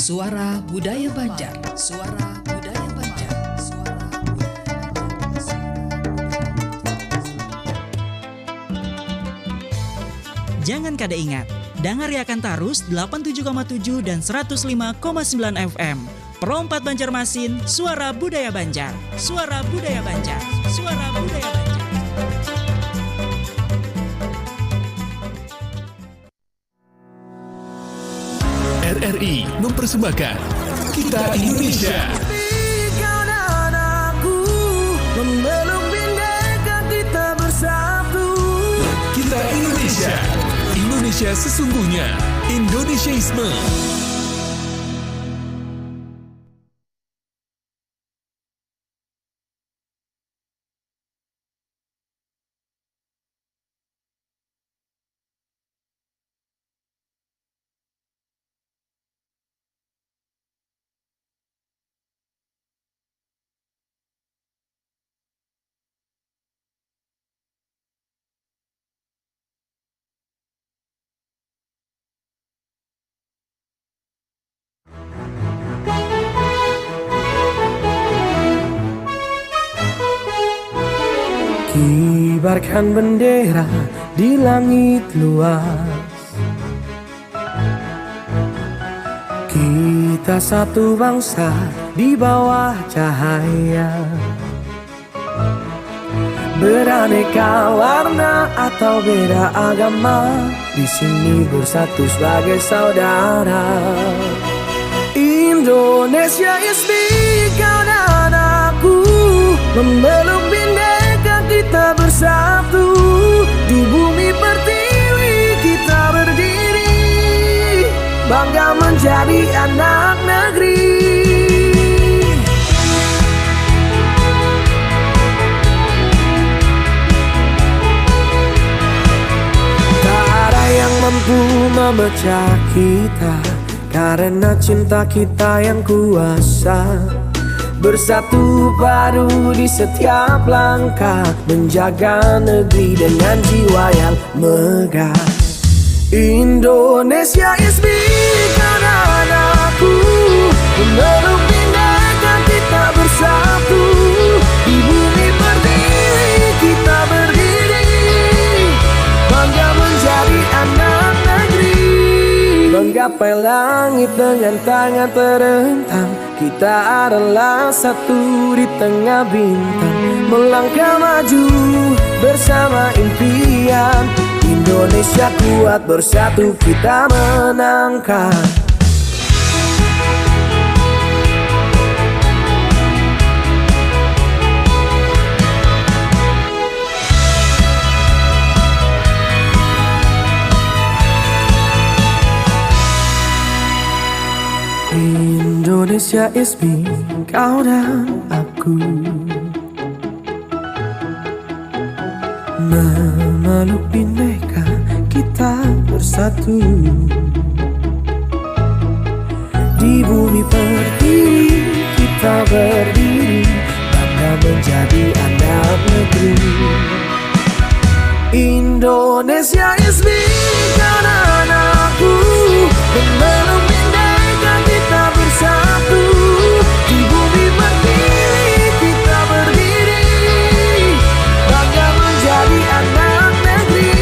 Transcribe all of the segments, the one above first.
Suara Budaya Banjar. Suara Budaya Banjar. Suara Budaya Banjar. Jangan kada ingat, dangariakan tarus 87,7 dan 105,9 FM. Perompat Banjarmasin, Suara Budaya Banjar. Suara Budaya Banjar. Suara Budaya Banjar. RRI mempersembahkan Kita Indonesia. Kau dan aku memeluk bindeka kita bersatu. Kita Indonesia. Indonesia sesungguhnya. Indonesiaisme. Kibarkan bendera di langit luas. Kita satu bangsa di bawah cahaya. Beraneka warna atau beda agama, di sini bersatu sebagai saudara. Indonesia is big, kau dan aku memeluk bindeka kita bersatu. Di bumi pertiwi kita berdiri, bangga menjadi anak negeri. Tak ada yang mampu memecah kita, karena cinta kita yang kuasa. Bersatu padu di setiap langkah, menjaga negeri dengan jiwa yang megah. Indonesia is big, kau dan aku memeluk bindeka kita bersatu. Di bumi pertiwi kita berdiri, bangga menjadi anak negeri. Menggapai langit dengan tangan terentang, kita adalah satu di tengah bintang. Melangkah maju bersama impian, Indonesia kuat bersatu kita menangkan. Indonesia is big, kau dan aku memeluk bindeka kita bersatu. Di bumi pertiwi kita berdiri, bangga menjadi anak negeri. Indonesia is big, kau dan aku memeluk bindeka kita bersatu. Di bumi pertiwi kita berdiri, bangga menjadi anak negeri.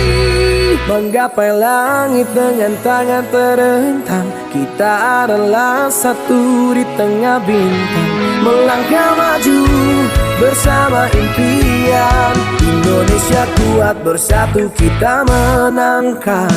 Menggapai langit dengan tangan terentang, kita adalah satu di tengah bintang. Melangkah maju bersama impian, Indonesia kuat bersatu kita menangkan.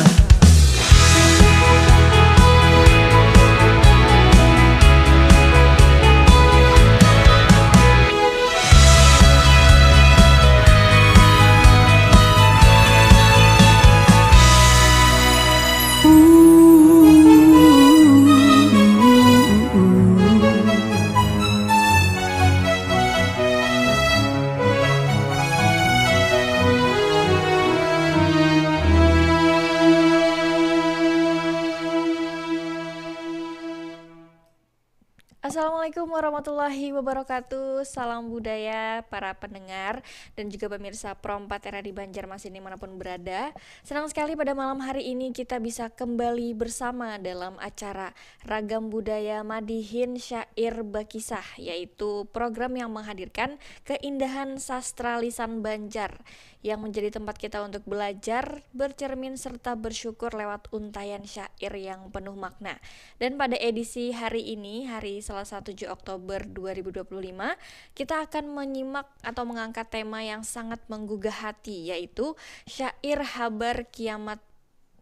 Assalamualaikum Assalamualaikum warahmatullahi wabarakatuh. Salam budaya para pendengar dan juga pemirsa Pro 4 RRI Banjarmasin dimanapun berada. Senang sekali pada malam hari ini kita bisa kembali bersama dalam acara Ragam Budaya Madihin Syair Bakisah, yaitu program yang menghadirkan keindahan sastra lisan Banjar yang menjadi tempat kita untuk belajar, bercermin serta bersyukur lewat untayan syair yang penuh makna. Dan pada edisi hari ini, hari Selasa 7 Oktober 2025, kita akan menyimak atau mengangkat tema yang sangat menggugah hati, yaitu Syair Habar Kiamat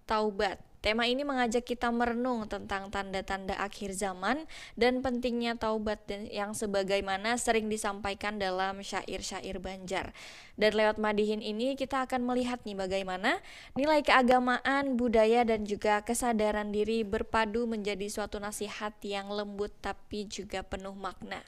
Taubat. Tema ini mengajak kita merenung tentang tanda-tanda akhir zaman dan pentingnya taubat yang sebagaimana sering disampaikan dalam syair-syair Banjar. Dan lewat Madihin ini kita akan melihat nih bagaimana nilai keagamaan, budaya dan juga kesadaran diri berpadu menjadi suatu nasihat yang lembut tapi juga penuh makna.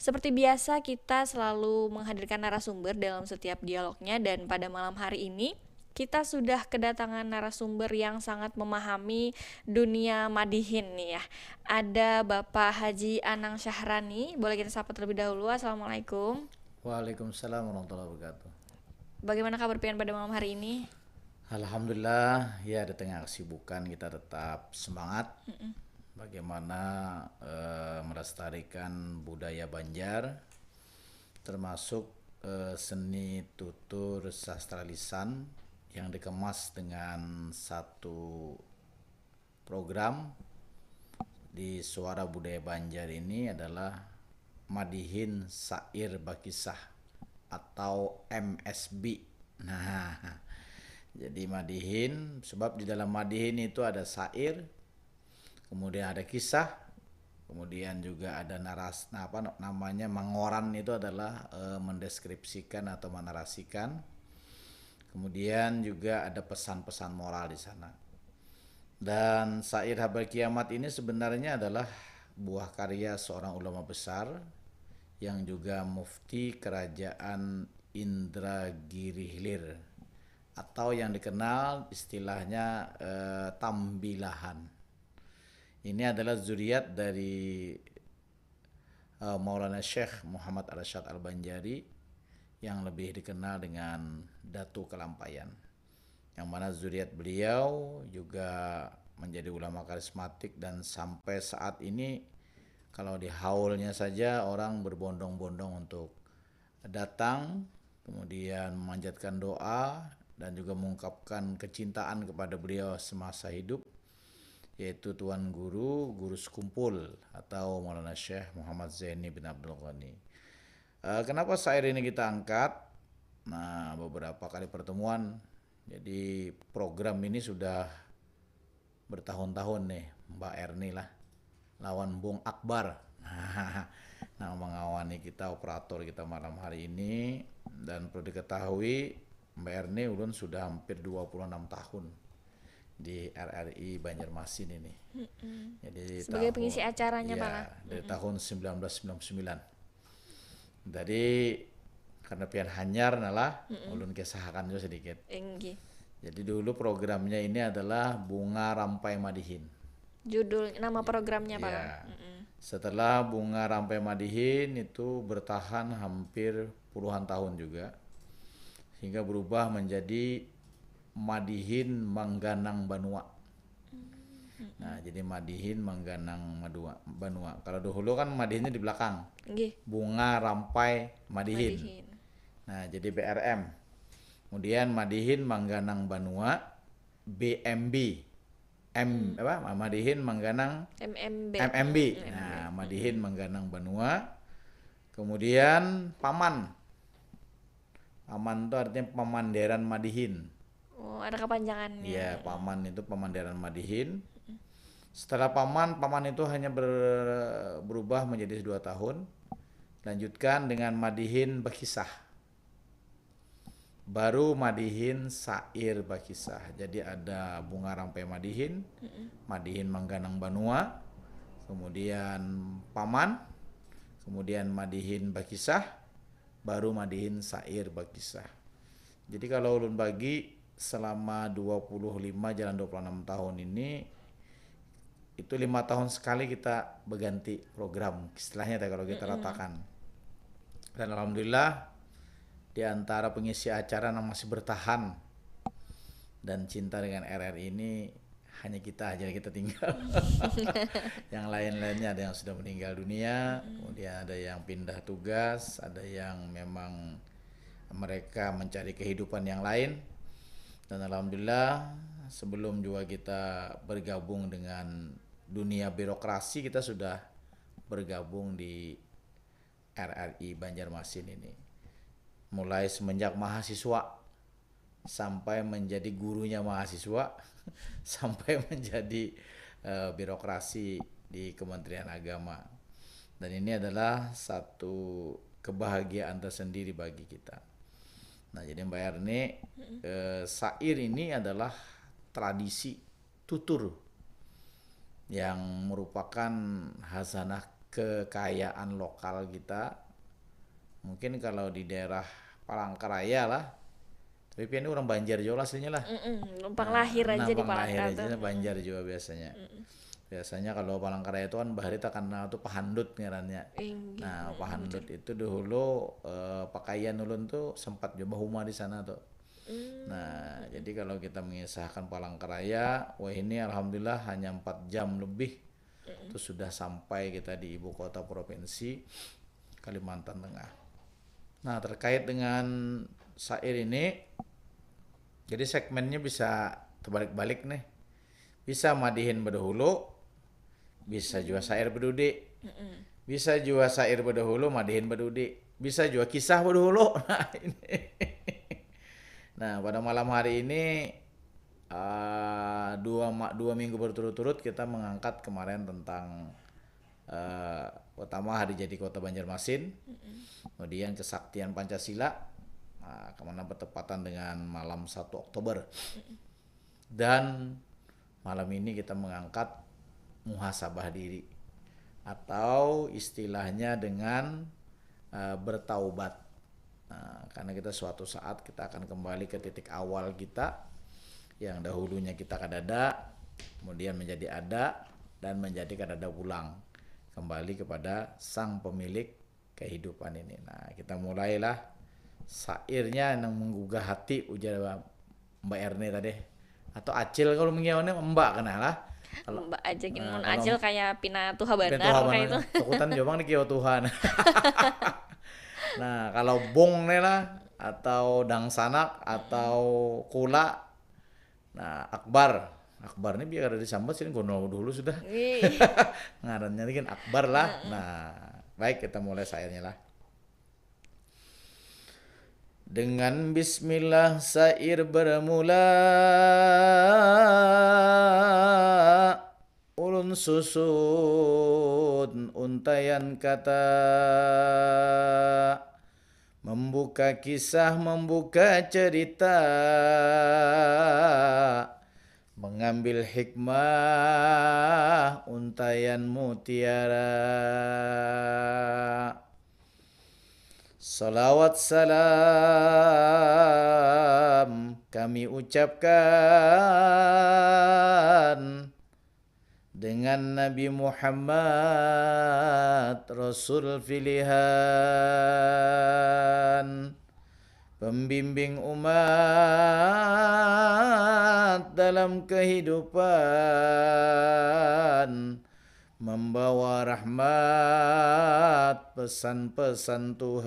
Seperti biasa kita selalu menghadirkan narasumber dalam setiap dialognya, dan pada malam hari ini kita sudah kedatangan narasumber yang sangat memahami dunia Madihin nih ya. Ada Bapak Haji Anang Syahrani. Boleh kita sapa terlebih dahulu. Assalamualaikum. Waalaikumsalam warahmatullahi wabarakatuh. Bagaimana kabar pian pada malam hari ini? Alhamdulillah, ya di tengah kesibukan kita tetap semangat. Bagaimana melestarikan budaya Banjar, termasuk seni tutur sastra lisan yang dikemas dengan satu program di Suara Budaya Banjar. Ini adalah Madihin Syair Bakisah atau MSB. Nah, jadi Madihin, sebab di dalam Madihin itu ada syair, kemudian ada kisah, kemudian juga ada namanya mengoran, itu adalah mendeskripsikan atau menarasikan. Kemudian juga ada pesan-pesan moral di sana. Dan Syair Habar Kiamat ini sebenarnya adalah buah karya seorang ulama besar yang juga mufti kerajaan Indragiri Hilir, atau yang dikenal istilahnya Tambilahan. Ini adalah zuriat dari Maulana Syekh Muhammad Arsyad Al-Banjari yang lebih dikenal dengan Datu Kelampayan, yang mana zuriat beliau juga menjadi ulama karismatik, dan sampai saat ini kalau di haulnya saja orang berbondong-bondong untuk datang, kemudian memanjatkan doa dan juga mengungkapkan kecintaan kepada beliau semasa hidup, yaitu Tuan Guru Sekumpul atau Maulana Syekh Muhammad Zaini bin Abdul Ghani. Kenapa syair ini kita angkat? Nah, beberapa kali pertemuan, jadi program ini sudah bertahun-tahun nih, Mbak Erni lah, lawan Bung Akbar. Nah, mengawani kita, operator kita malam hari ini. Dan perlu diketahui Mbak Erni ulun sudah hampir 26 tahun di RRI Banjarmasin ini. Jadi sebagai pengisi acaranya ya, Pak. dari tahun 1999. Jadi karena pian hanyar nalah ulun kesahakan juga sedikit. Enggih. Jadi dulu programnya ini adalah Bunga Rampai Madihin. Judul nama programnya Pak. Ya. Setelah Bunga Rampai Madihin itu bertahan hampir puluhan tahun juga, hingga berubah menjadi Madihin Mangganang Banua. Nah, jadi Madihin Mangganang Banua. Kalau dahulu kan Madihinnya di belakang. Nggih. Bunga Rampai Madihin. Nah, jadi BRM. Kemudian Madihin Mangganang Banua, BMB. Madihin Mangganang MMB. Nah, Madihin Mangganang Banua. Kemudian Paman. Paman itu artinya Pamanderan Madihin. Oh, ada kepanjangannya. Iya, Paman itu Pamanderan Madihin. Setelah Paman itu hanya berubah menjadi 2 tahun. Lanjutkan dengan Madihin Bakisah. Baru Madihin Syair Bakisah. Jadi ada Bunga Rampai Madihin, Madihin Mangganang Banua, kemudian Paman, kemudian Madihin Bakisah, baru Madihin Syair Bakisah. Jadi kalau ulun bagi selama 25 jalan 26 tahun ini itu 5 tahun sekali kita berganti program istilahnya kalau kita ratakan. Dan alhamdulillah di antara pengisi acara yang masih bertahan dan cinta dengan RRI ini hanya kita aja yang kita tinggal. Yang lain-lainnya ada yang sudah meninggal dunia, kemudian ada yang pindah tugas, ada yang memang mereka mencari kehidupan yang lain. Dan alhamdulillah sebelum juga kita bergabung dengan dunia birokrasi, kita sudah bergabung di RRI Banjarmasin ini. Mulai semenjak mahasiswa sampai menjadi gurunya mahasiswa sampai menjadi birokrasi di Kementerian Agama. Dan ini adalah satu kebahagiaan tersendiri bagi kita. Nah, jadi Mbak Erni, syair ini adalah tradisi tutur yang merupakan hazanah kekayaan lokal kita. Mungkin kalau di daerah Palangkaraya lah, tapi ini orang Banjar juga aslinya lah. Numpang lahir aja di Palangkaraya Palangkaraya. aja Banjar juga biasanya. Biasanya kalau Palangkaraya itu kan Baharita karena itu pahandut ngarannya. Nah, pahandut itu dahulu pakaian ulun tuh sempat coba huma di sana tuh. Nah, jadi kalau kita mengisahkan Palangkaraya, wah ini alhamdulillah hanya 4 jam lebih itu sudah sampai kita di ibu kota provinsi Kalimantan Tengah. Nah, terkait dengan syair ini, jadi segmennya bisa terbalik-balik nih. Bisa madihin berdahulu, bisa juga syair berdudi, bisa juga syair berdahulu madihin berdudi, bisa juga kisah berdahulu. Nah, ini. Nah, pada malam hari ini dua minggu berturut-turut kita mengangkat kemarin tentang pertama hari jadi Kota Banjarmasin, kemudian kesaktian Pancasila, kemana bertepatan dengan malam 1 Oktober, dan malam ini kita mengangkat muhasabah diri atau istilahnya dengan bertaubat. Nah, karena kita suatu saat kita akan kembali ke titik awal kita yang dahulunya kita kadada, kemudian menjadi ada, dan menjadi kadada pulang kembali kepada sang pemilik kehidupan ini. Nah, kita mulailah syairnya yang menggugah hati, ujar Mbak Erni tadi, atau Acil kalau mengiawannya Mbak kenal lah. Kalau Mbak aja gimana Acil kayak Pina Tuha Banar kayak itu. Takutan jomang di Kio Tuhan. Nah, kalau bong nih lah, atau dangsanak, atau kula, nah Akbar ini biar ada disambat sini gono dulu sudah. Ngarannya kan Akbar lah. Nah, baik kita mulai syairnya lah. Dengan bismillah syair bermula, ulun susun untayan kata, membuka kisah, membuka cerita, mengambil hikmah untayan mutiara. Salawat salam kami ucapkan dengan Nabi Muhammad Rasul pilihan, pembimbing umat dalam kehidupan, membawa rahmat pesan-pesan Tuhan.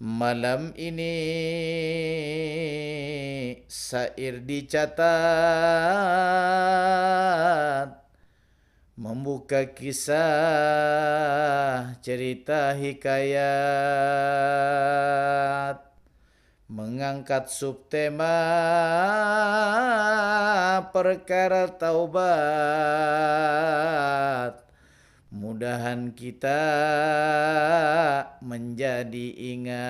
Malam ini syair dicatat, membuka kisah, cerita, hikayat, mengangkat subtema perkara taubat. Mudahan kita menjadi ingat.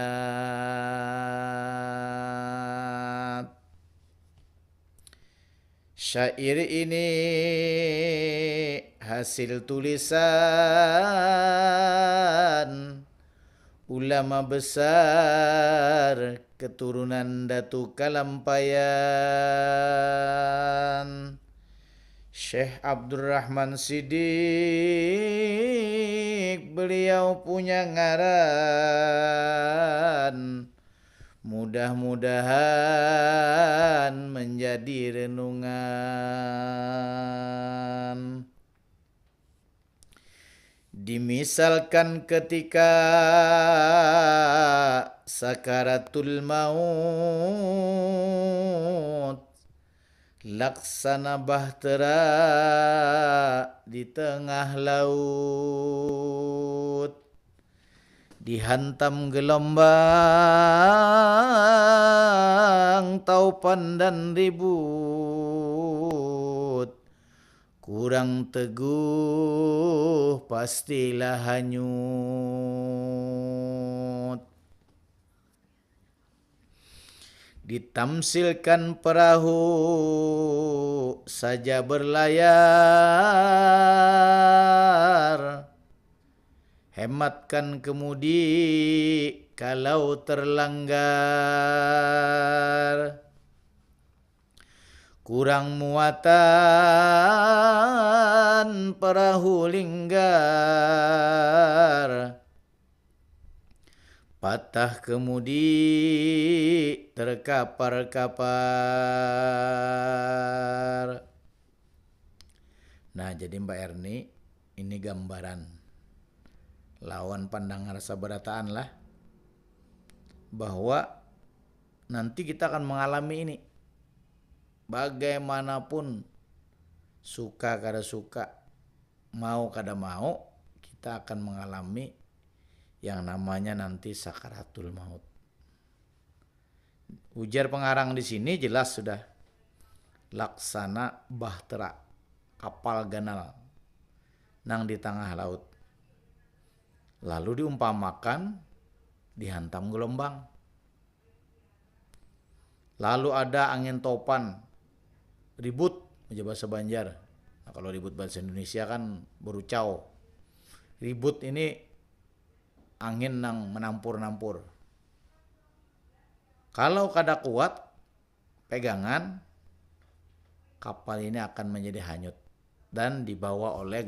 Syair ini hasil tulisan ulama besar keturunan Datu Kalampayan, Syekh Abdurrahman Siddiq, beliau punya ngaran, mudah-mudahan menjadi renungan. Dimisalkan ketika sakaratul maut, laksana bahtera di tengah laut, dihantam gelombang taupan dan ribut, kurang teguh pastilah hanyut. Ditamsilkan perahu saja berlayar, hematkan kemudi kalau terlanggar, kurang muatan perahu linggar, patah kemudi terkapar-kapar. Nah, jadi Mbak Erni, ini gambaran lawan pandang rasa berataan lah, bahwa nanti kita akan mengalami ini. Bagaimanapun, suka kada suka, mau kada mau, kita akan mengalami yang namanya nanti sakaratul maut. Ujar pengarang di sini jelas sudah, laksana bahtera, kapal ganal nang di tengah laut. Lalu diumpamakan dihantam gelombang. Lalu ada angin topan, ribut aja bahasa Banjar. Nah, kalau ribut bahasa Indonesia kan berucau. Ribut ini angin nang menampur-nampur. Kalau kada kuat pegangan, kapal ini akan menjadi hanyut dan dibawa oleh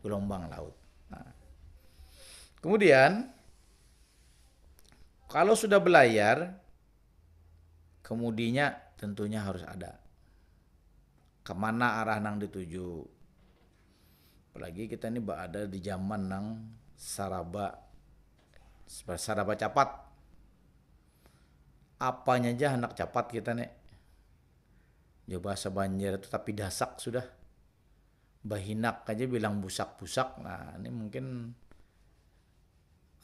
gelombang laut. Nah, kemudian kalau sudah belayar, kemudinya tentunya harus ada kemana arah nang dituju. Apalagi kita ini ada di zaman nang saraba capat. Apanya aja anak capat kita nih. Ya bahasa Banjar itu tapi dasak sudah. Bahinak aja bilang busak-busak. Nah, ini mungkin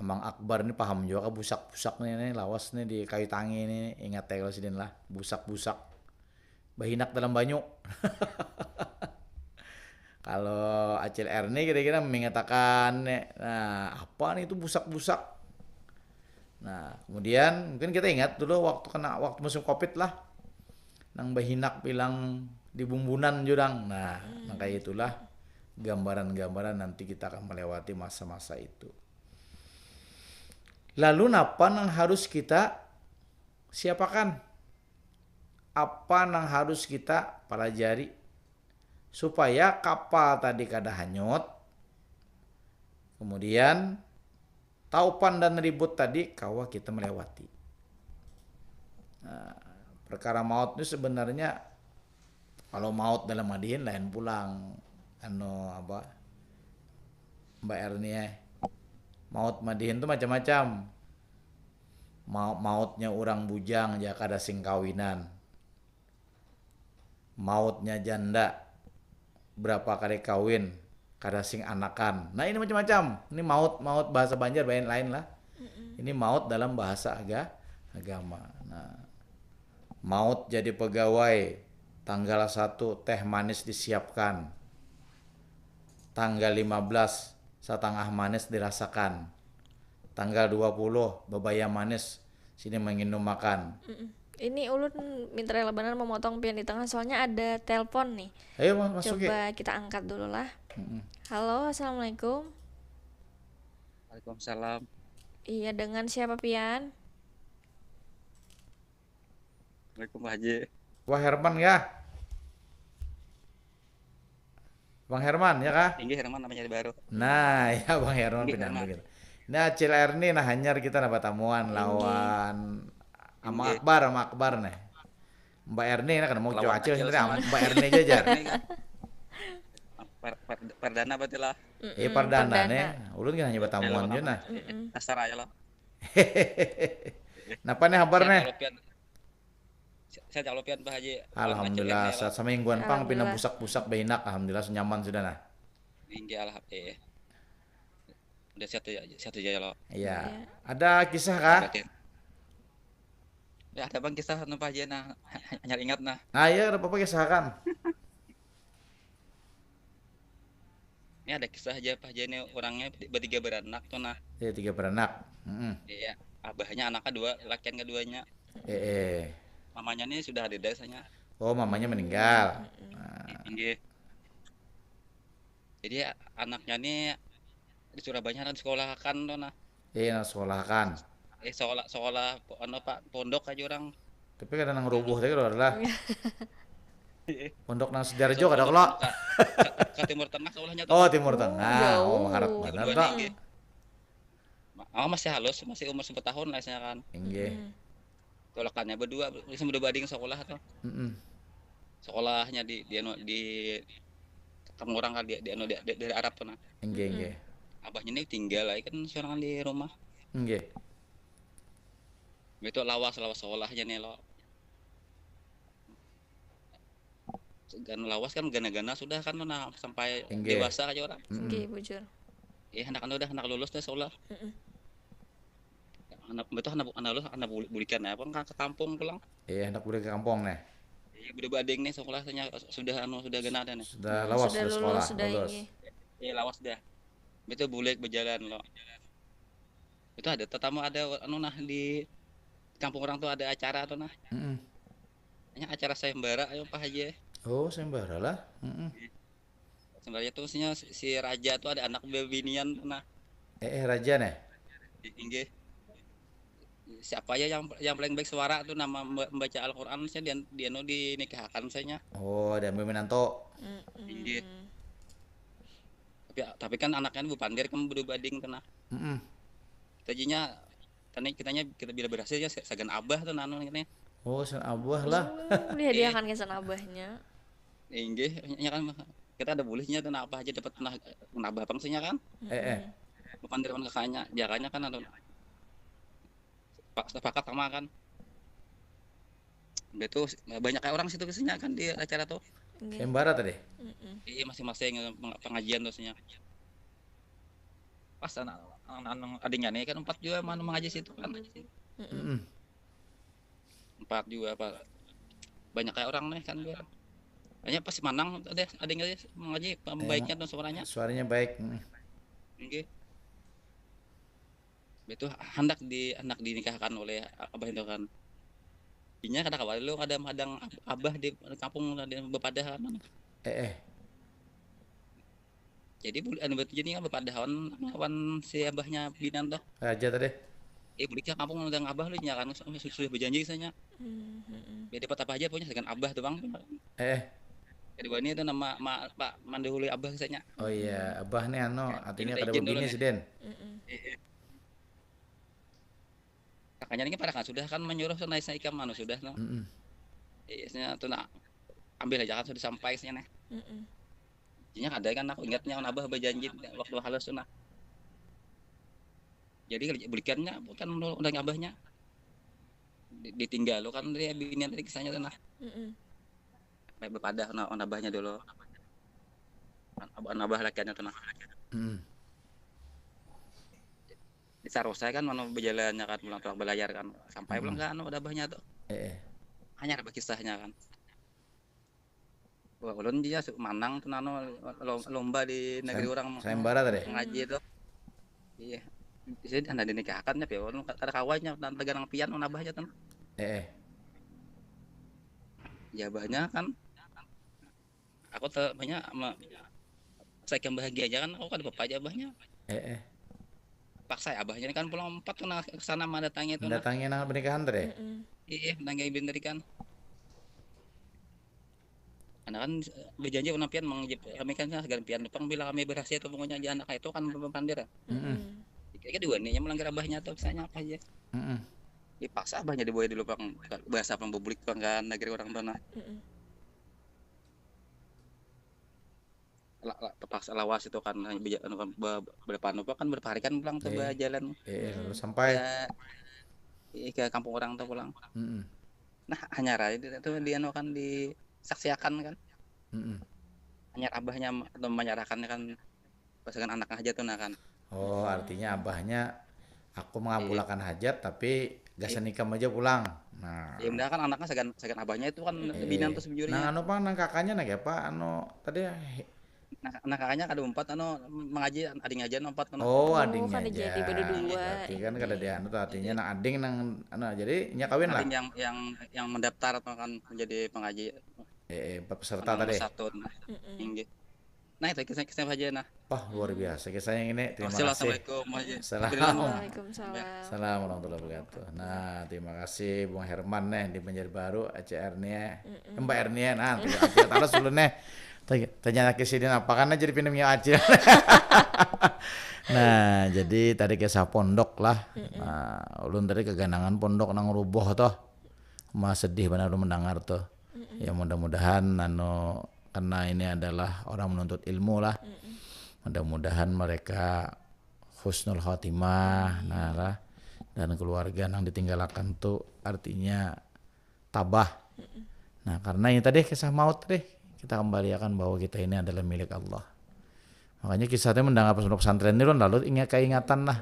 Amang Akbar ini paham juga busak-busak nih lawas nih di kayu tangi ini, ingat ya kalau sidin lah, busak-busak. Bahinak dalam banyu. Kalau Acil Erni kira-kira mengatakan, nah apa nih itu busak-busak. Nah, kemudian mungkin kita ingat dulu waktu musim Covid lah, nang Bahinak bilang di bumbunan jurang. Nah, maka itulah gambaran-gambaran nanti kita akan melewati masa-masa itu. Lalu apa yang harus kita siapakan? Apa yang harus kita pelajari supaya kapal tadi kada hanyut, kemudian taupan dan ribut tadi kawa kita melewati. Nah, perkara maut itu sebenarnya kalau maut dalam hadiin lain pulang Mbak Erni maut madihin itu macam-macam. Mautnya orang bujang ya kada sing kawinan. Mautnya janda berapa kali kawin kada sing anakan. Nah, ini macam-macam. Ini maut bahasa Banjar lain lah. Ini maut dalam bahasa agama. Nah, maut jadi pegawai tanggal 1 teh manis disiapkan. Tanggal 15 setengah manis dirasakan. Tanggal 20 bebaya manis sini menginum makan. Ini Ulun minta Relabanan memotong pian di tengah soalnya ada telepon nih. Ayo masuk. Coba kita angkat dulu lah. Halo, assalamualaikum. Waalaikumsalam. Iya, dengan siapa Pian? Assalamualaikum Pak Haji. Wah Herman ya, Bang Herman ya kah? Tinggi Herman namanya baru. Nah ya Bang Herman Tinggi pindah Herman. begitu. Nah Cil Erni nah hanyar kita dapat tamuan lawan sama Tinggi. Akbar nih. Mbak Erni nah kan mau Lawan coba Acil Acil sebenarnya sama. Mbak Erni jajar. Ini kan perdana berarti lah. Perdana perdana. nih, ulun kan hanya tamuan Lawan aja nah. Dasar aja lah. Napa nih kabar nih? Saya jalopian Pak Haji. Alhamdulillah, saat sama mingguan pang pindah Alhamdulillah. busak-busak behinak, alhamdulillah nyaman sudah nah. Tinggi alhamdulillah. Udah satu aja lo. Iya. Ada kisah kah? Berarti. Ya ada bang kisah Pak Haji nah. Hanya ingat nah. Nah iya ada apa-apa kisah kan? Ini ada kisah aja Pak Haji ini orangnya bertiga beranak tuh nah. Iya 3 beranak. Iya. Abahnya anaknya 2, lakian keduanya. Eh. Mamanya nih sudah ada desanya. Oh mamanya meninggal. Nah, Tinggi. Jadi anaknya nih di Surabaya kan sekolah kan tuh nah. iya sekolah kan. Sekolah Pak pondok aja orang. Tapi kadang nang rubuh tadi kalau adalah pondok nang sejarah juga ada kalau. Ke Timur Tengah sekolahnya tuh. Oh Timur Tengah. jauh. Oh harap benar Kedua tak? tinggi. Oh masih halus, masih umur 10 tahun lah saya kan. Tinggi. Tolakannya berdua banding sekolah tuh. Sekolahnya di kamu orang kan dari Arab tuh nah. Tinggi. Abahnya ini tinggal lah kan seorang di rumah. Tinggi. Itu lawas sekolahnya nih lo. Gan lawas kan gana-gana sudah kan nah sampai Tinggi. dewasa aja orang. Oke, bujur. Anak lulus deh sekolah. Anak bulikan ya, apa kan ke kampung pulang. Iya hendak balik ke kampung nih. Iya udah bading nih sekolahnya sudah gana ada nih. Sudah lawas Sudah sudah lulus, sekolah. sudah Lulus. ini. Iya lawas dah. Itu bulik berjalan lo. Itu ada nah di kampung orang tuh ada acara tuh nah. Ini acara sayembara ayo Pak Haji. Oh sembara lah. Sayembara tuh si raja tuh ada anak bebinian tuh nah. Raja nih. Tinggi. Siapa ya yang paling baik suara tuh nama membaca Al-Qur'an dia dinikahkan saya. Oh ada Mbak Minanto. Tinggi. Tapi kan anaknya Bu Pandir kan bading tuh nah. Tadinya kita bila berhasil ya sagan abah tuh nanu ini. Oh sen abah lah. Dihadiahkan ke sana abahnya. Tinggi, ya kan kita ada bolehnya tuh nah, apa aja dapat nabah pangsanya kan. Bu Pandir kan kakaknya, jakanya kan ada sepakat sama kan. Itu banyak kayak orang situ kesini kan di acara tuh. Sembara tadi. Iya masing-masing pengajian tuh senya. Pas anak adiknya nih kan 4 juga mana mengaji situ kan. 4 juga apa banyak kayak orang nih kan dia. Hanya pasti manang ada adiknya mengaji baiknya tuh suaranya. Suaranya baik. Oke. Itu hendak dinikahkan oleh abah itu kan. Inya kada kawal lu kadang abah di kampung di bepadah mana. Jadi anu jadi kan bepadahan lawan si abahnya binan tuh. Raja tadi. Beli ke kampung undang abah lu nya kan sudah berjanji saya. Biar dapat apa aja punya dengan abah tuh Bang. Kedua ini itu nama Pak Mandahului abah saya. Oh iya, abah nih artinya Kita kada izin dulu begini nih. sih Den. Kakaknya ini pada kan sudah kan menyuruh naik ikam anu sudah no. Iya tuh nak ambil aja kan sudah sampai sih nih. Jadinya ada kan aku ingatnya kan abah berjanji waktu halus tuh nah. Jadi belikannya bukan undang abahnya. Ditinggal lo kan dia binian tadi kisahnya tuh nah. Baik berpadah on abahnya dulu. Abah lakiannya tuh nah. Di Sarosa kan mana berjalannya kan pulang belayar kan sampai pulang kan ada abahnya tuh. Hanya ada kisahnya kan. Wah, ulun dia manang tuh nano lomba di negeri orang Sayembara tadi. ngaji itu. Iya. Jadi anda dinikahkan ya, ulun kada kawannya dan teganang pian on abahnya tuh. Ya abahnya kan. Aku tuh banyak saya bahagia aja kan aku kan bapak aja abahnya. dipaksa ya abahnya ini kan pulang 4 kena ke sana mah datangnya itu nah. Mendatangi nang pernikahan teh. Iya, nangga ibin tadi kan. Karena kan berjanji unapian kami kan segala pian depan bila kami berhasil itu pokoknya di anak itu kan pandir. Kayaknya dua nih yang melanggar abahnya atau misalnya apa aja. Dipaksa abahnya dibawa di lubang bahasa pembublik kan negeri orang tanah. Terpaksa lawas itu kan berapa kan berapa hari kan pulang tuh jalan. Lalu sampai ke kampung orang tuh pulang. Nah hanya itu dia kan disaksiakan kan. Hanya abahnya atau menyerahkan kan pasangan anak aja tuh nah kan. Oh artinya abahnya aku mengabulkan hajat tapi gak nikam aja pulang. Nah ya udah kan anaknya segan abahnya itu kan binan terus Nah bujurnya. anu pang nang kakaknya nak ya pak anu tadi. Nah kakaknya ada 4 mengaji adik ngajian 4 Oh adingnya kan aja. jadi beda dua. Berarti kan kada dia anu tuh artinya nang ading nang anu jadi nya kawin lah. Ading yang mendaftar atau kan menjadi pengaji. Peserta tadi. Nah itu kisah aja nah. Wah luar biasa kisah yang ini. Terima kasih. Assalamualaikum. Waalaikumsalam. Assalamualaikum warahmatullahi wabarakatuh. Nah terima kasih Bung Herman nih di Banjarbaru ACR nih. Mbak Ernia nah ACR talas dulu nih. Tanya ke sini apa karena jadi pinamnya ACR. Nah jadi tadi kisah pondok lah. Nah ulun tadi keganangan pondok nang rubuh toh. Mas sedih benar lu mendengar tuh. Ya mudah-mudahan karena ini adalah orang menuntut ilmu lah. Mudah-mudahan mereka husnul khotimah lah dan keluarga yang ditinggalkan tuh artinya tabah. Nah karena ini tadi kisah maut deh kita kembalikan bahwa kita ini adalah milik Allah. Makanya kisahnya mendengar pondok pesantren ini lalu keingatan lah.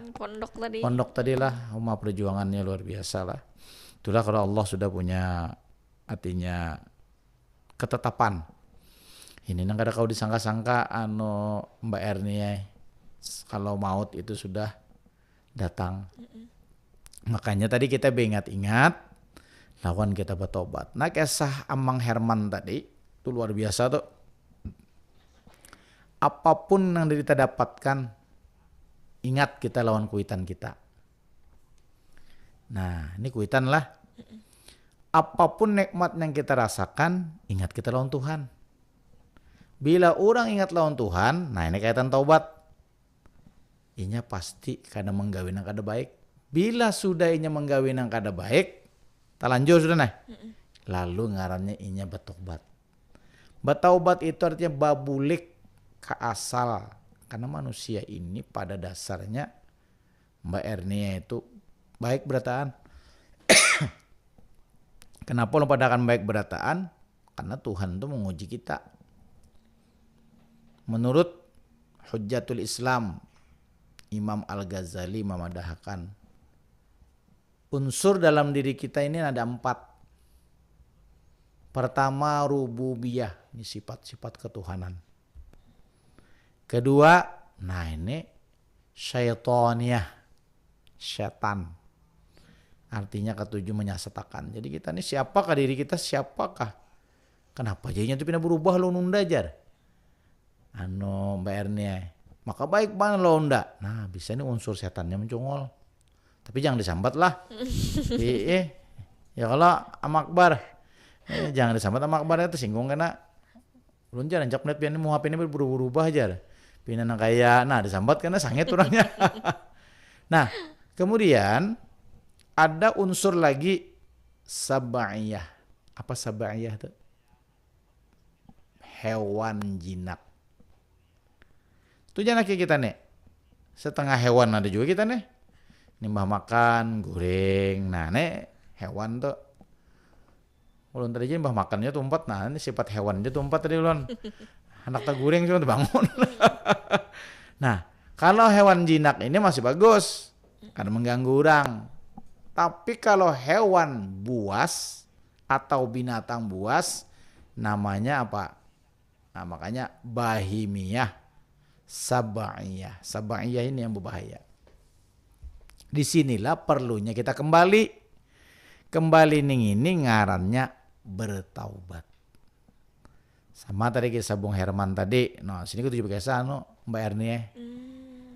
Pondok tadi lah rumah perjuangannya luar biasa lah. Itulah kalau Allah sudah punya artinya ketetapan. Ini nang kada kau disangka-sangka Mbak Ernia kalau maut itu sudah datang. Makanya tadi kita beringat-ingat lawan kita bertobat. Nah kisah Amang Herman tadi itu luar biasa tuh. Apapun yang kita dapatkan ingat kita lawan kuitan kita. Nah ini kuitan lah. Apapun nikmat yang kita rasakan ingat kita lawan Tuhan. Bila orang ingat lawan Tuhan, nah ini kaitan taubat. Inya pasti kada menggawin yang kada baik. Bila sudah inya menggawin yang kada baik, talanjur sudah nah. Lalu ngarannya inya bertobat. Bertaubat itu artinya babulik ke asal. Karena manusia ini pada dasarnya Mbak Ernia itu baik berataan. Kenapa lo pada akan baik berataan? Karena Tuhan itu menguji kita. Menurut Hujjatul Islam Imam Al-Ghazali memadahkan unsur dalam diri kita ini ada 4. Pertama rububiyah, ini sifat-sifat ketuhanan. Kedua, nah ini syaitaniyah, setan. Artinya ketujuh menyesatkan. Jadi kita ini siapakah diri kita siapakah? Kenapa jadinya itu pindah berubah lo nunda aja? Mbak Ernia, maka baik banget lo ndak. Nah bisa ini unsur setannya mencongol. Tapi jangan disambat lah. Ya kalau Amakbar, jangan disambat Amakbar itu singgung kena. Belum jangan cak net pian mau HP ini berubah aja. Pian nang kayak, nah disambat karena sangit orangnya. Nah kemudian ada unsur lagi sabaiyah. Apa sabaiyah itu? Hewan jinak. Itu jangan kayak kita nih. Setengah hewan ada juga kita nih. Nimbah makan, goreng. Nah nih hewan tuh. Ulun tadi nimbah makannya tuh 4. Nah ini sifat hewannya tuh 4 tadi ulun. Anak tak goreng cuma bangun. Nah kalau hewan jinak ini masih bagus. Karena mengganggu orang. Tapi kalau hewan buas atau binatang buas namanya apa? Nah makanya bahimiyah. Sabaiyah. Sabaiyah ini yang berbahaya. Disinilah perlunya kita kembali. Kembali ini ngarannya bertaubat. Sama tadi kisah Bung Herman tadi. Nah sini kita juga kisah Mbak Ernia.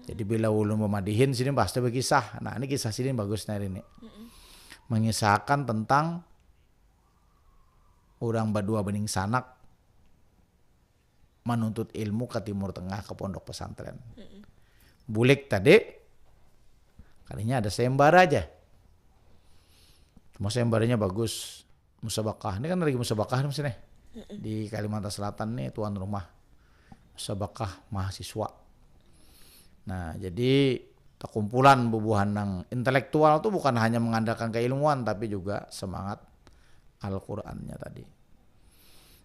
Jadi bila ulun memadihin sini pasti berkisah. Nah ini kisah sini bagus nih ini. Mengisahkan tentang orang berdua bening sanak menuntut ilmu ke Timur Tengah ke pondok pesantren. Bulik tadi kalinya ada sayembara aja. Cuma sayembaranya bagus. Musabakah. Ini kan lagi musabakah nih maksudnya. Di Kalimantan Selatan nih tuan rumah. Musabakah mahasiswa. Nah jadi kumpulan bubuhan yang intelektual tuh bukan hanya mengandalkan keilmuan tapi juga semangat Al-Qur'annya tadi.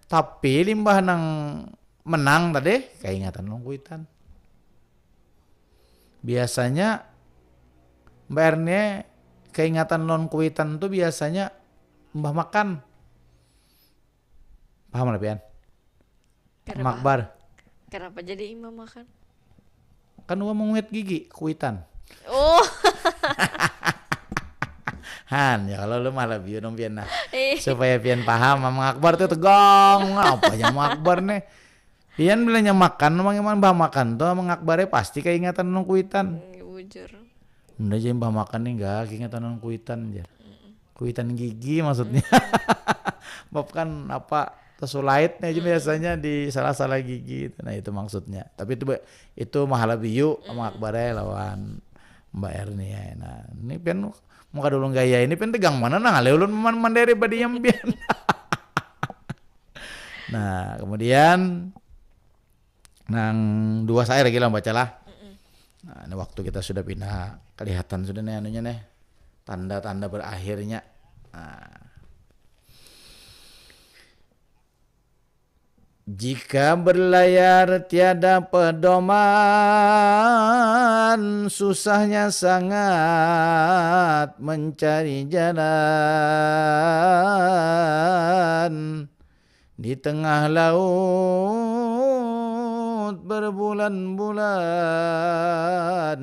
Tapi limbah nang menang tadi keingatan longkuitan. Biasanya Mbak Erne keingatan longkuitan tuh biasanya mbah makan. Paham lah Pian? Makbar. Kenapa jadi imam makan? Kan gua menguit gigi kuitan. Oh. Han ya kalau lu malah biar dong Pian nah. Supaya Pian paham Mang Akbar tuh tegang. Apa yang Mang Akbar nih? Pian bilangnya makan, emang mbah makan tuh Mang Akbarnya pasti keingatan nong kuitan. Bujur. Udah aja mbah makan nih enggak keingatan nong kuitan aja. Kuitan gigi maksudnya. Bab kan apa tersulaitnya aja biasanya di salah-salah gigi. Nah itu maksudnya. Tapi itu mahala biyu sama Akbarnya lawan Mbak Erni ya. Nah ini Pian muka dulu gaya ini Pian tegang mana nah leulun mandiri badiam Pian. Nah kemudian nang dua saya lagi lah bacalah. Nah ini waktu kita sudah pindah kelihatan sudah nih anunya nih tanda-tanda berakhirnya. Nah. Jika berlayar tiada pedoman, susahnya sangat mencari jalan. Di tengah laut berbulan-bulan,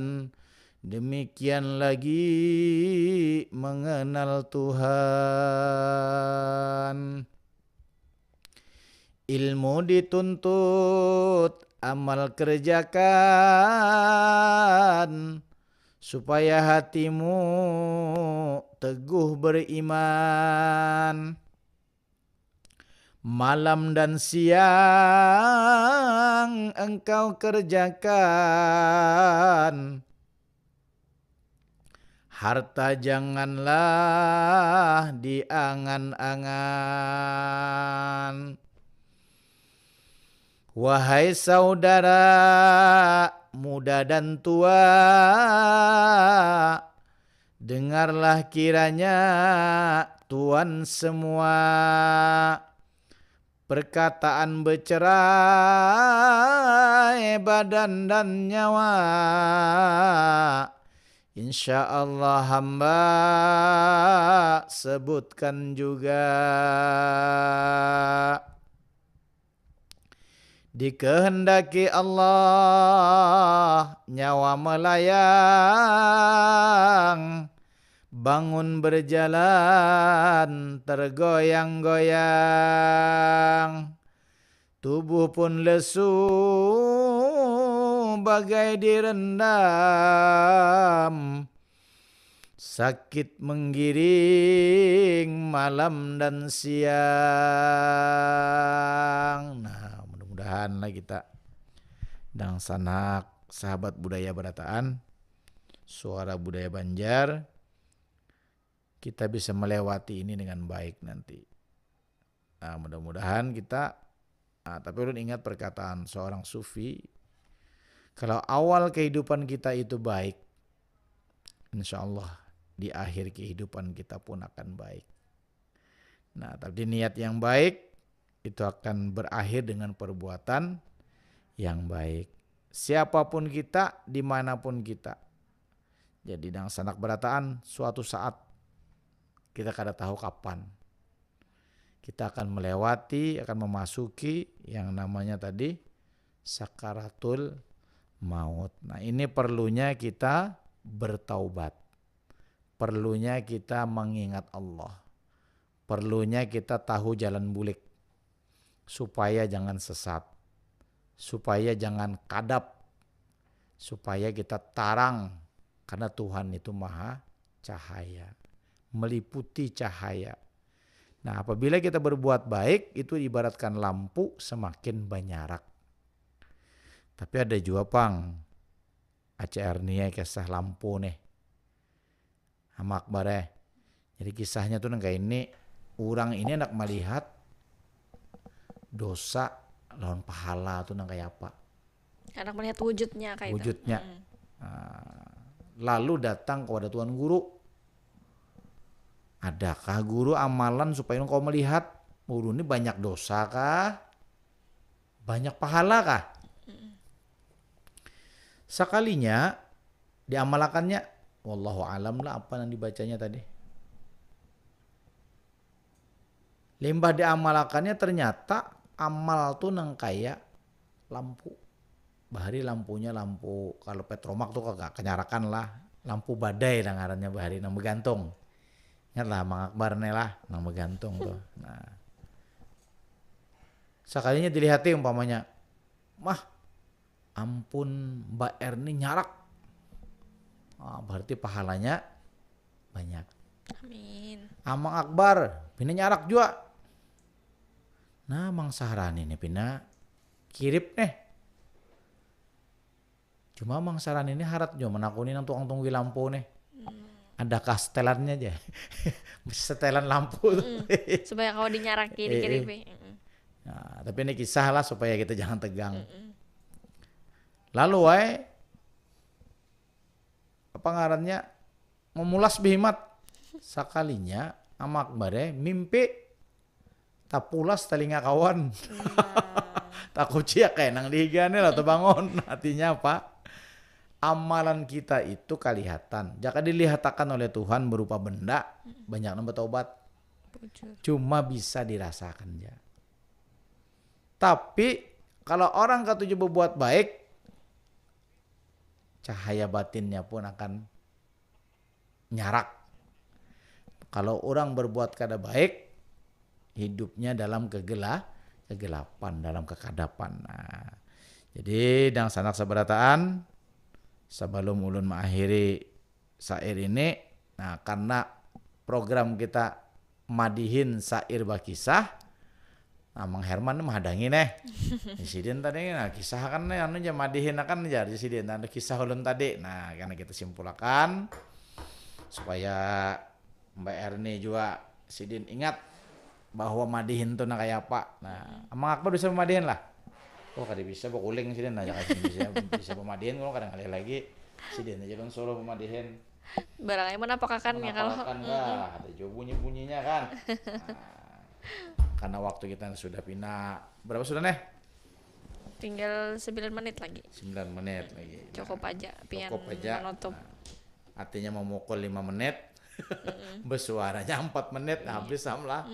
demikian lagi mengenal Tuhan. Ilmu dituntut, amal kerjakan, supaya hatimu teguh beriman. Malam dan siang engkau kerjakan, harta janganlah diangan-angan. Wahai saudara muda dan tua, dengarlah kiranya Tuhan semua. Perkataan bercerai badan dan nyawa, insya Allah hamba sebutkan juga. Dikehendaki Allah nyawa melayang, bangun berjalan tergoyang-goyang, tubuh pun lesu bagai direndam, sakit menggiring malam dan siang. Nah mudah-mudahanlah kita dan sanak sahabat budaya Barataan, suara budaya Banjar, kita bisa melewati ini dengan baik nanti. Nah, mudah-mudahan kita, tapi ulun ingat perkataan seorang sufi, kalau awal kehidupan kita itu baik, insya Allah di akhir kehidupan kita pun akan baik. Nah, tapi niat yang baik itu akan berakhir dengan perbuatan yang baik. Siapapun kita, dimanapun kita. Jadi dengan sanak Barataan, suatu saat kita kada tahu kapan kita akan melewati, akan memasuki yang namanya tadi sakaratul maut. Nah ini perlunya kita bertaubat, perlunya kita mengingat Allah, perlunya kita tahu jalan bulik supaya jangan sesat, supaya jangan kadap supaya kita tarang, karena Tuhan itu maha cahaya, meliputi cahaya. Nah, apabila kita berbuat baik, itu ibaratkan lampu semakin banyarak. Tapi ada juga pang ACR nih kisah lampu nih. Hamak bare. Jadi kisahnya tuh kayak ini, orang ini hendak melihat dosa lawan pahala tuh kayak apa. Anak melihat wujudnya kayak Wujudnya. itu. Lalu datang kepada Tuan Guru. Adakah guru amalan supaya engkau melihat guru ini banyak dosa kah? Banyak pahala kah? Sekalinya diamalkannya, wallahu alam lah apa yang dibacanya tadi. Limbah diamalkannya ternyata amal tuh nang kayak lampu. Bahari lampunya lampu, kalau petromak tuh kagak kenyarakan lah. Lampu badai lah ngarannya bahari nang begantung. Ingat lah Mang Akbar nih lah nang begantung tuh. Nah, sekalinya dilihati umpamanya, mah ampun Mbak Erni nyarak, berarti pahalanya banyak. Amin. Mang Akbar pina nyarak juga. Nah Mang Sahrani nih pina kirip nih. Cuma Mang Sahrani ini harap juga menakuni nang tukang tunggu lampu nih. Adakah setelannya aja? Setelan lampu tuh. Supaya kau dinyaraki dikiripi. Nah, tapi ini kisah lah supaya kita jangan tegang. Lalu apa ngarannya memulas bihimat sekalinya amak bare mimpi tak pulas telinga kawan. Tak kuciak kayak nang digane lah terbangun. Artinya apa? Amalan kita itu kelihatan. Jika dilihatkan oleh Tuhan berupa benda, banyak yang bertobat. Cuma bisa dirasakan ya. Tapi kalau orang ketujuh berbuat baik, cahaya batinnya pun akan nyarak. Kalau orang berbuat kada baik, hidupnya dalam kegelapan, dalam kekadapan. Nah, jadi dan sanak seberataan, sebelum ulun mengakhiri syair ini, nah karena program kita madihin syair bakisah, nah Mang Herman menghadangi nih. Disiden tadi nah kisah kan anu aja madihin akan aja disiden ada kisah ulun tadi. Nah, karena kita simpulkan supaya Mbak Erni juga sidin ingat bahwa madihin tuh kayak apa. Nah, Mang Akbar bisa madihin lah. Oh kada bisa bakuling sih dan aja bisa pemadihin kalau kadang-kadang lagi sih dia aja kan solo pemadihin. Barangnya mana apakah kan ya kalau ada juga bunyi-bunyinya kan. Nah, karena waktu kita sudah pindah berapa sudah nih? tinggal 9 menit lagi. 9 menit lagi. Cukup aja pian menutup. Nah, artinya memukul 5 menit. Bersuaranya 4 menit habis samlah.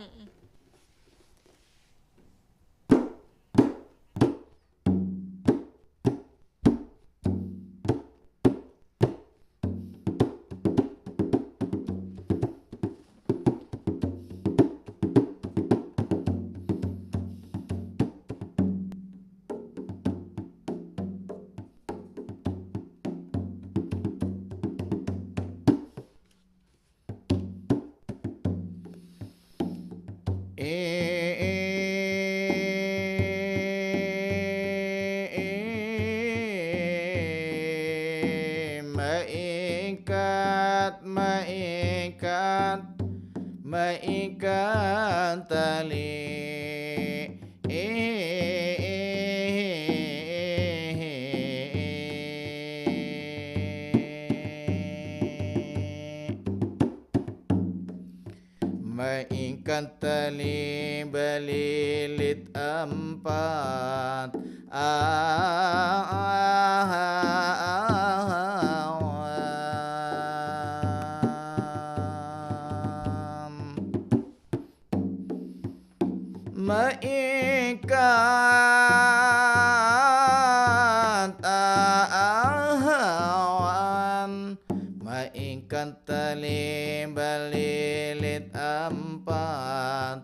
Maikat tali maikat tali balilit empat maikat awan maikat tali balilit empat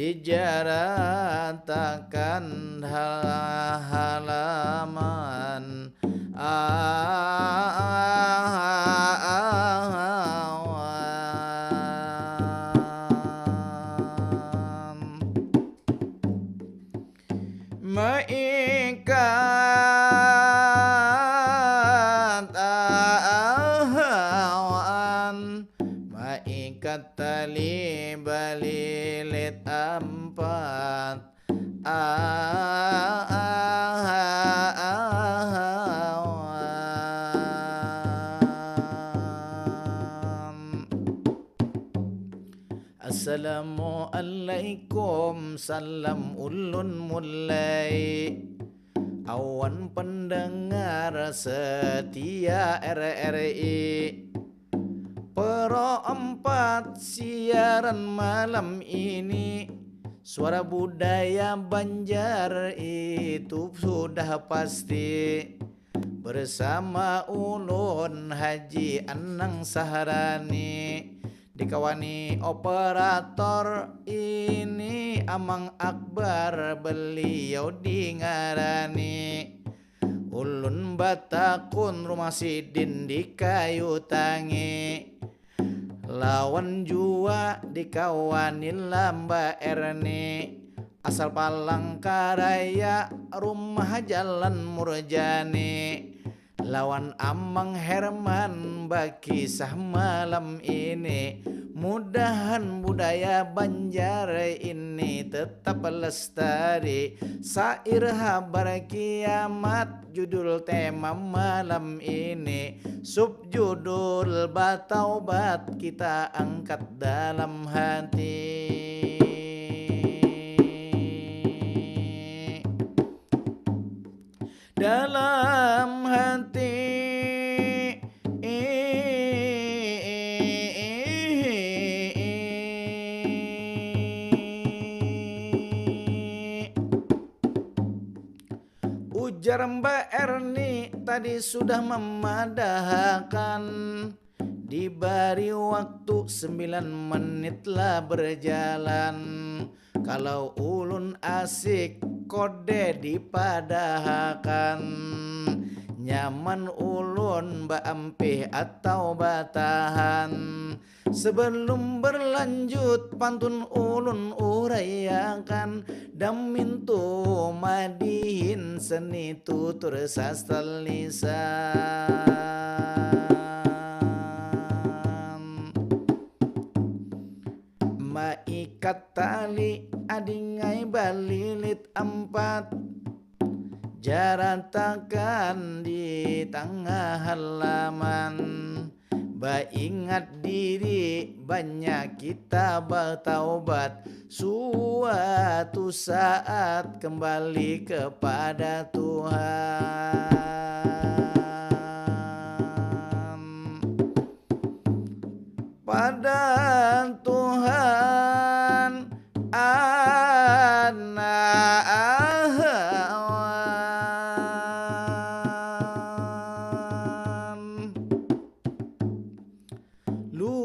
dijarat takkan halaman maikat tali balilit empat Assalamualaikum salam ulun mulai awan pendengar setia RRI Perempat siaran malam ini Suara Budaya Banjar itu sudah pasti Bersama ulun Haji Anang Saharani Dikawani operator ini Amang Akbar beliau dingarani Ulun Batakun Rumah Sidin di Kayu Tangi Lawan jua dikawani Lamba Erni Asal Palangkaraya Rumah Jalan Murjani Lawan Amang Herman Bakisah malam ini Mudahan budaya Banjar ini tetap lestari Sair habar kiamat judul tema malam ini Subjudul Bataubat kita angkat dalam hati Dalam hati Ujar Mbak Erni tadi sudah memadahkan Diberi waktu 9 menit lah berjalan Kalau ulun asik kode dipadahkan Nyaman ulun Mbak Ampih atau Batahan Sebelum berlanjut pantun ulun uraiakan Damintu madihin seni tutur sastra lisan Maikat tali adingai balilit empat Jaratakan di tengah halaman Ingat diri banyak kita bertaubat Suatu saat kembali kepada Tuhan Pada Tuhan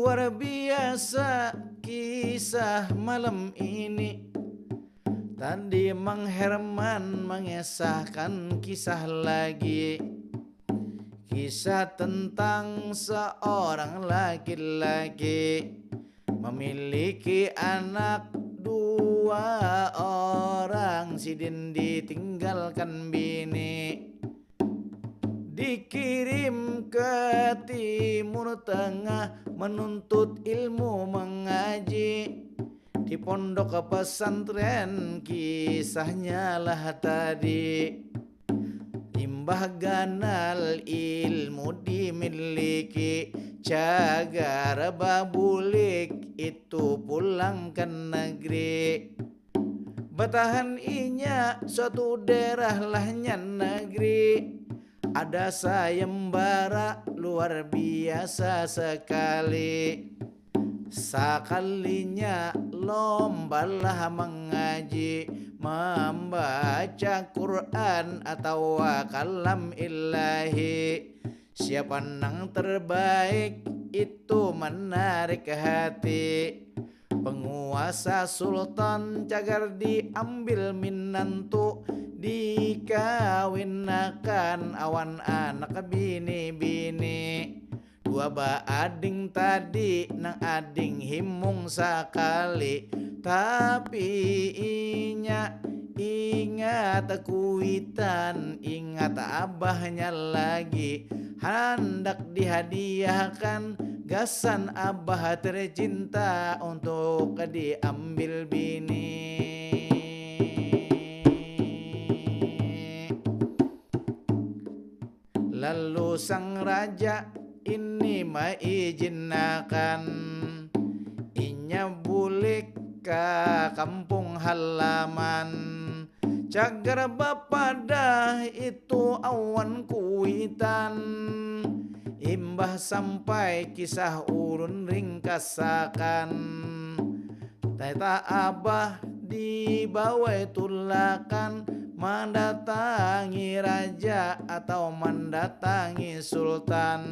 Luar biasa kisah malam ini Tadi Mang Herman mengesahkan kisah lagi Kisah tentang seorang laki-laki Memiliki anak 2 orang Sidin ditinggalkan bini Dikirim ke Timur Tengah menuntut ilmu mengaji di pondok pesantren kisahnya lah tadi Imbah ganal ilmu dimiliki cagar babulik itu pulang ke negeri Batahan inya suatu daerah lahnya negeri Ada sayembara luar biasa sekali Sekalinya lombalah mengaji Membaca Quran atau kalam ilahi siapa nang terbaik itu menarik hati. Penguasa sultan cagar diambil minantu, dikawinakan awan anak bini-bini. Dua baading tadi nang ading himung sakali, tapi inya ingat kuitan, ingat abahnya lagi. Hendak dihadiahkan gasan abah tercinta untuk diambil bini. Lalu sang raja ini maijinakan, inya bulik ke kampung halaman. Cagar bapada itu awan kuitan, imbah sampai kisah urun ringkasakan. Teta abah dibawa tulakan, mendatangi raja atau mendatangi sultan.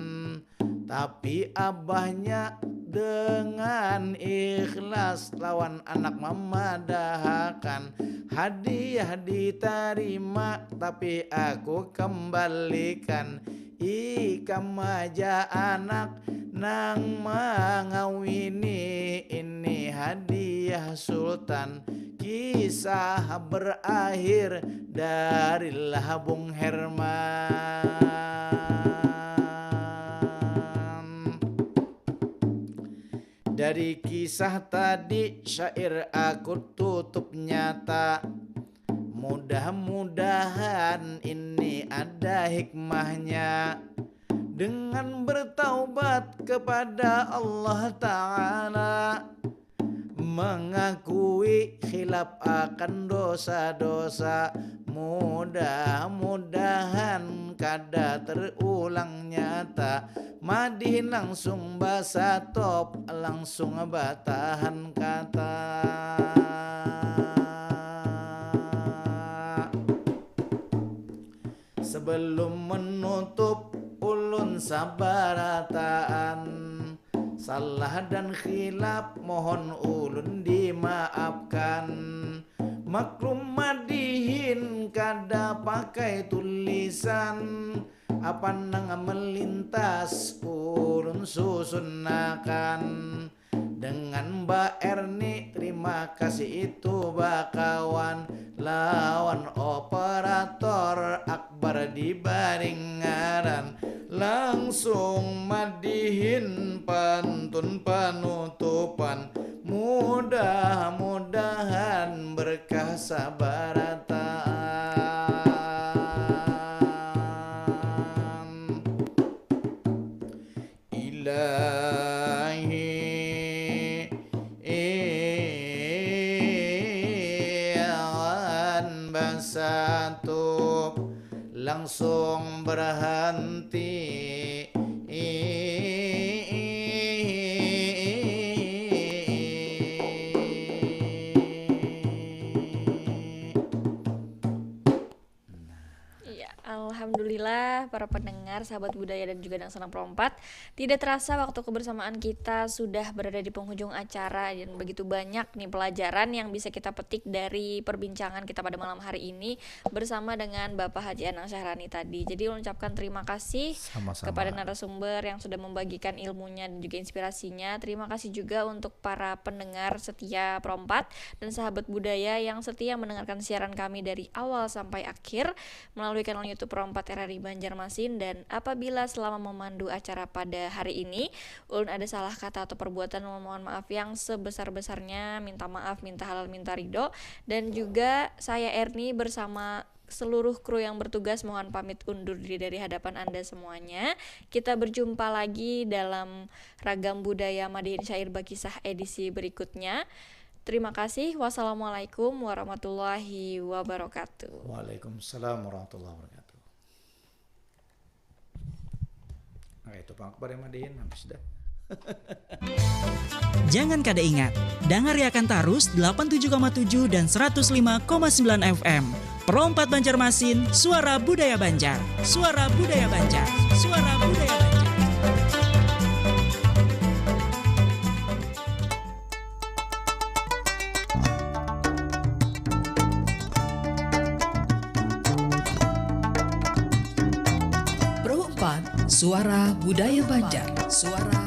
Tapi abahnya dengan ikhlas lawan anak memadahakan. Hadiah diterima tapi aku kembalikan. Ikam aja anak nang mengawini, ini hadiah sultan. Kisah berakhir dari Bung Herman. Dari kisah tadi syair aku tutup nyata. Mudah-mudahan ini ada hikmahnya. Dengan bertaubat kepada Allah Ta'ala, mengakui khilaf akan dosa-dosa, mudah-mudahan kada terulang nyata. Madih langsung basa top, langsung batahan kata. Sebelum menutup ulun sabarataan, salah dan khilaf mohon ulun dimaafkan. Maklum madihin kada pakai tulisan, apa nang melintas ulun susunakan. Dengan Mbak Erni terima kasih itu bakawan, lawan operator Akbar di Baringaran. Langsung madihin pantun penutupan, mudah-mudahan berkah sabarataan. Ilahi iyan basatu, langsung berhenti. Alhamdulillah para pendengar, sahabat budaya dan juga Dang Senang Perompat, tidak terasa waktu kebersamaan kita sudah berada di penghujung acara, dan begitu banyak nih pelajaran yang bisa kita petik dari perbincangan kita pada malam hari ini bersama dengan Bapak Haji Anang Syahrani tadi. Jadi mengucapkan terima kasih Sama-sama kepada narasumber yang sudah membagikan ilmunya dan juga inspirasinya. Terima kasih juga untuk para pendengar setia Perompat dan sahabat budaya yang setia mendengarkan siaran kami dari awal sampai akhir melalui kanal YouTube Perompat RRI Banjarmasin. Dan apabila selama memandu acara pada hari ini ulun ada salah kata atau perbuatan, mohon maaf yang sebesar-besarnya, minta maaf, minta halal, minta ridho. Dan juga saya Erni bersama seluruh kru yang bertugas mohon pamit undur diri dari hadapan Anda semuanya. Kita berjumpa lagi dalam Ragam Budaya Madihin Syair Bakisah edisi berikutnya. Terima kasih. Wassalamualaikum warahmatullahi wabarakatuh. Waalaikumsalam warahmatullahi wabarakatuh. Nah, itu Bang Akbar yang madihin habis dah. Jangan kada ingat, dangariakan tarus 87,7 dan 105,9 FM. Perompat Banjarmasin, suara budaya Banjar. Suara budaya Banjar. Suara Budaya Banjar. Pro 4 Suara Budaya Banjar. Suara